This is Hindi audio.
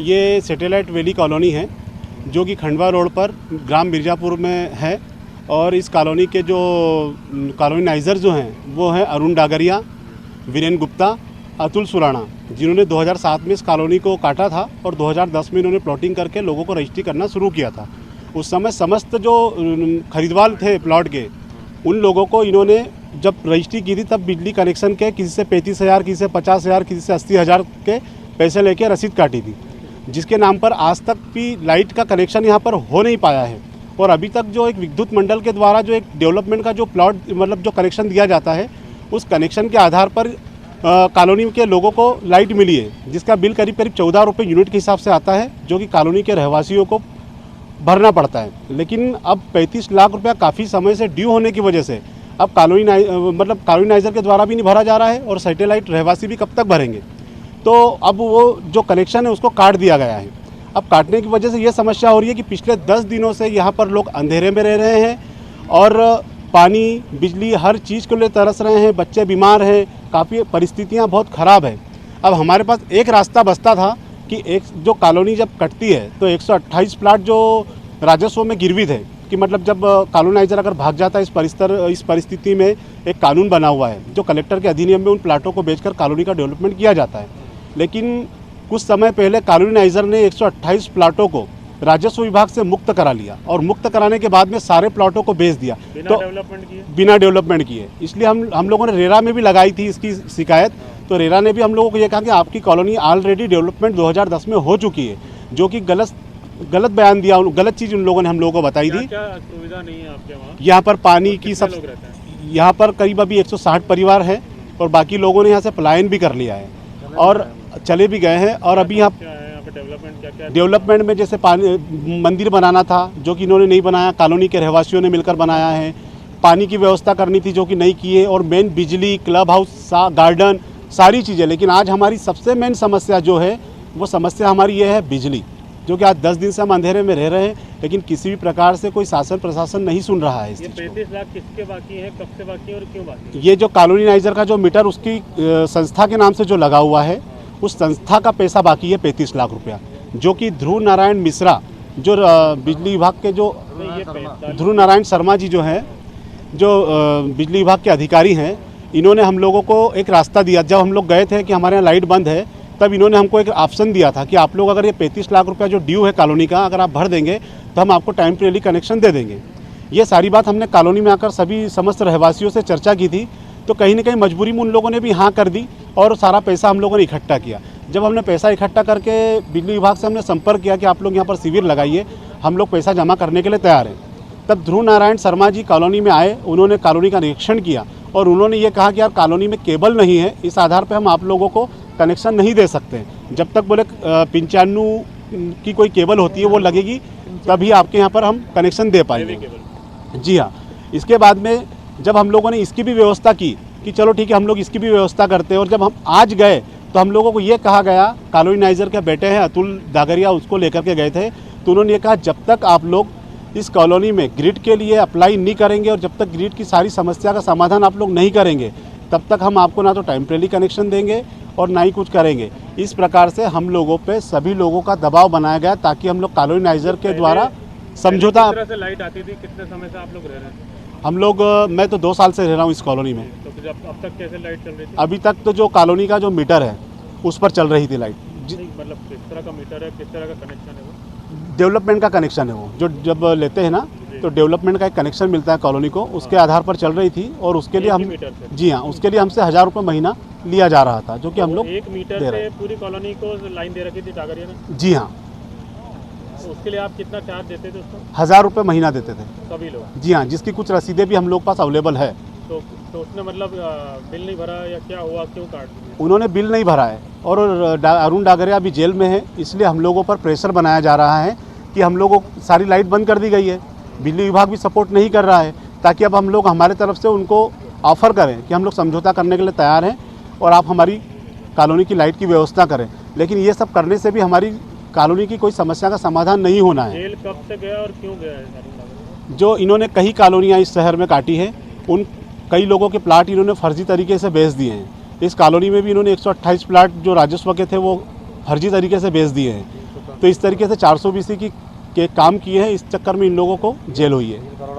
ये सैटेलाइट वैली कॉलोनी है जो कि खंडवा रोड पर ग्राम मिर्ज़ापुर में है। और इस कॉलोनी के जो कॉलोनाइज़र जो हैं वो हैं अरुण डागरिया, वीरेन गुप्ता, अतुल सुराणा, जिन्होंने 2007 में इस कॉलोनी को काटा था और 2010 में इन्होंने प्लॉटिंग करके लोगों को रजिस्ट्री करना शुरू किया था। उस समय समस्त जो खरीदवार थे प्लॉट के, उन लोगों को इन्होंने जब रजिस्ट्री की थी तब बिजली कनेक्शन के किसी से 35,000, किसी से 50,000, किसी से 80,000 के पैसे लेके रसीद काटी थी, जिसके नाम पर आज तक भी लाइट का कनेक्शन यहाँ पर हो नहीं पाया है। और अभी तक जो एक विद्युत मंडल के द्वारा जो एक डेवलपमेंट का जो प्लॉट मतलब जो कनेक्शन दिया जाता है, उस कनेक्शन के आधार पर कॉलोनी के लोगों को लाइट मिली है, जिसका बिल करीब 14 रुपये यूनिट के हिसाब से आता है, जो कि कॉलोनी के रहवासियों को भरना पड़ता है। लेकिन अब 35 लाख रुपया काफ़ी समय से ड्यू होने की वजह से अब कॉलोनाइज़र के द्वारा भी नहीं भरा जा रहा है और सैटेलाइट रहवासी भी कब तक भरेंगे। तो अब वो जो कनेक्शन है उसको काट दिया गया है। अब काटने की वजह से ये समस्या हो रही है कि पिछले 10 दिनों से यहाँ पर लोग अंधेरे में रह रहे हैं और पानी, बिजली, हर चीज़ के लिए तरस रहे हैं, बच्चे बीमार हैं, काफ़ी परिस्थितियाँ बहुत ख़राब है। अब हमारे पास एक रास्ता बचता था कि एक जो कॉलोनी जब कटती है तो 128 प्लाट जो राजस्व में गिरवी थे कि मतलब जब कॉलोनाइज़र अगर भाग जाता है इस परिस्थिति में एक कानून बना हुआ है जो कलेक्टर के अधिनियम में उन प्लाटों को बेचकर कॉलोनी का डेवलपमेंट किया जाता है। लेकिन कुछ समय पहले कॉलोनाइज़र ने 128 प्लाटों को राजस्व विभाग से मुक्त करा लिया और मुक्त कराने के बाद में सारे प्लाटों को बेच दिया बिना डेवलपमेंट किए। इसलिए हम लोगों ने रेरा में भी लगाई थी इसकी शिकायत। तो रेरा ने भी हम लोगों को ये कहा कि आपकी कॉलोनी ऑलरेडी डेवलपमेंट 2010 में हो चुकी है, जो कि गलत बयान दिया, गलत चीज़ उन लोगों ने हम लोगों को बताई थी। क्या सुविधा नहीं है आपके वहाँ? यहाँ पर पानी की सब, यहाँ पर करीब अभी 160 परिवार है और बाकी लोगों ने यहाँ से पलायन भी कर लिया है और चले भी गए हैं। और अभी यहाँ डेवलपमेंट में जैसे पानी मंदिर बनाना था जो कि इन्होंने नहीं बनाया, कॉलोनी के रहवासियों ने मिलकर बनाया है। पानी की व्यवस्था करनी थी जो कि नहीं की है, और मेन बिजली, क्लब हाउस, गार्डन, सारी चीज़ें। लेकिन आज हमारी सबसे मेन समस्या जो है वो समस्या हमारी ये है बिजली, जो कि आज 10 दिन से हम अंधेरे में रह रहे हैं, लेकिन किसी भी प्रकार से कोई शासन प्रशासन नहीं सुन रहा है। ये 35 लाख किसके बाकी हैं, कब से बाकी है और क्यों बाकी है? ये जो कॉलोनाइज़र का जो मीटर उसकी संस्था के नाम से जो लगा हुआ है, उस संस्था का पैसा बाकी है 35 लाख रुपया, जो कि ध्रुव नारायण मिश्रा जो बिजली विभाग के जो ध्रुव नारायण शर्मा जी जो हैं, जो बिजली विभाग के अधिकारी हैं, इन्होंने हम लोगों को एक रास्ता दिया। जब हम लोग गए थे कि हमारे यहाँ लाइट बंद है, तब इन्होंने हमको एक ऑप्शन दिया था कि आप लोग अगर ये 35 लाख रुपया जो ड्यू है कॉलोनी का, अगर आप भर देंगे तो हम आपको टेम्परेरी कनेक्शन दे देंगे। ये सारी बात हमने कॉलोनी में आकर सभी समस्त रहवासियों से चर्चा की थी, तो कहीं ना कहीं मजबूरी में उन लोगों ने भी हाँ कर दी और सारा पैसा हम लोगों ने इकट्ठा किया। जब हमने पैसा इकट्ठा करके बिजली विभाग से हमने संपर्क किया कि आप लोग यहाँ पर शिविर लगाइए, हम लोग पैसा जमा करने के लिए तैयार हैं, तब ध्रुव नारायण शर्मा जी कॉलोनी में आए। उन्होंने कॉलोनी का निरीक्षण किया और उन्होंने ये कहा कि यार कॉलोनी में केबल नहीं है, इस आधार पर हम आप लोगों को कनेक्शन नहीं दे सकते। जब तक बोले 95 की कोई केबल होती है वो लगेगी, तभी आपके यहाँ पर हम कनेक्शन दे पाएंगे। जी हाँ। इसके बाद में जब हम लोगों ने इसकी भी व्यवस्था की कि चलो ठीक है हम लोग इसकी भी व्यवस्था करते हैं, और जब हम आज गए तो हम लोगों को ये कहा गया, कॉलोनाइज़र के बेटे हैं अतुल डागरिया, उसको लेकर के गए थे, तो उन्होंने ये कहा जब तक आप लोग इस कॉलोनी में ग्रिड के लिए अप्लाई नहीं करेंगे और जब तक ग्रिड की सारी समस्या का समाधान आप लोग नहीं करेंगे, तब तक हम आपको ना तो टेम्परेरी कनेक्शन देंगे और ना ही कुछ करेंगे। इस प्रकार से हम लोगों पे सभी लोगों का दबाव बनाया गया ताकि हम लोग कॉलोनाइज़र के द्वारा समझौता। किस तरह से लाइट आती थी, कितने समय से आप लोग रह रहे हैं? हम लोग, मैं तो 2 साल से रह रहा हूँ इस कॉलोनी में। तो फिर अब तक कैसे लाइट चल रही थी? अभी तक तो जो कॉलोनी का जो मीटर है उस पर चल रही थी लाइट। मतलब किस तरह का मीटर है, किस तरह का कनेक्शन है वो? डेवलपमेंट का कनेक्शन है वो, जो जब लेते हैं ना तो डेवलपमेंट का एक कनेक्शन मिलता है कॉलोनी को, उसके आधार पर चल रही थी। और उसके लिए हम, जी हाँ, उसके लिए हमसे 1000 रुपये महीना लिया जा रहा था, जो कि हम लोग 1 मीटर से पूरी कॉलोनी को लाइन दे रखी थी डागरिया ने? जी हाँ। तो उसके लिए आप कितना चार्ज देते थे उसको? 1000 रुपये महीना देते थे सभी लोग? जी हाँ, जिसकी कुछ रसीदें भी हम लोग पास अवेलेबल है। तो उसने मतलब बिल नहीं भरा या क्या हुआ, क्यों काट दिया? उन्होंने बिल नहीं भरा है और अरुण डागरिया अभी जेल में है, इसलिए हम लोगों पर प्रेशर बनाया जा रहा है कि हम लोगों को सारी लाइट बंद कर दी गई है। बिजली विभाग भी सपोर्ट नहीं कर रहा है, ताकि अब हम लोग हमारे तरफ से उनको ऑफ़र करें कि हम लोग समझौता करने के लिए तैयार हैं और आप हमारी कॉलोनी की लाइट की व्यवस्था करें। लेकिन ये सब करने से भी हमारी कॉलोनी की कोई समस्या का समाधान नहीं होना है। जेल कब से गया और क्यों गया है? जो इन्होंने कई कॉलोनियाँ इस शहर में काटी है, उन कई लोगों के प्लाट इन्होंने फर्जी तरीके से बेच दिए हैं। इस कॉलोनी में भी इन्होंने 128 प्लाट जो राजस्व के थे वो फर्जी तरीके से बेच दिए हैं। तो इस तरीके से 400 BC के काम किए हैं, इस चक्कर में इन लोगों को जेल हुई है।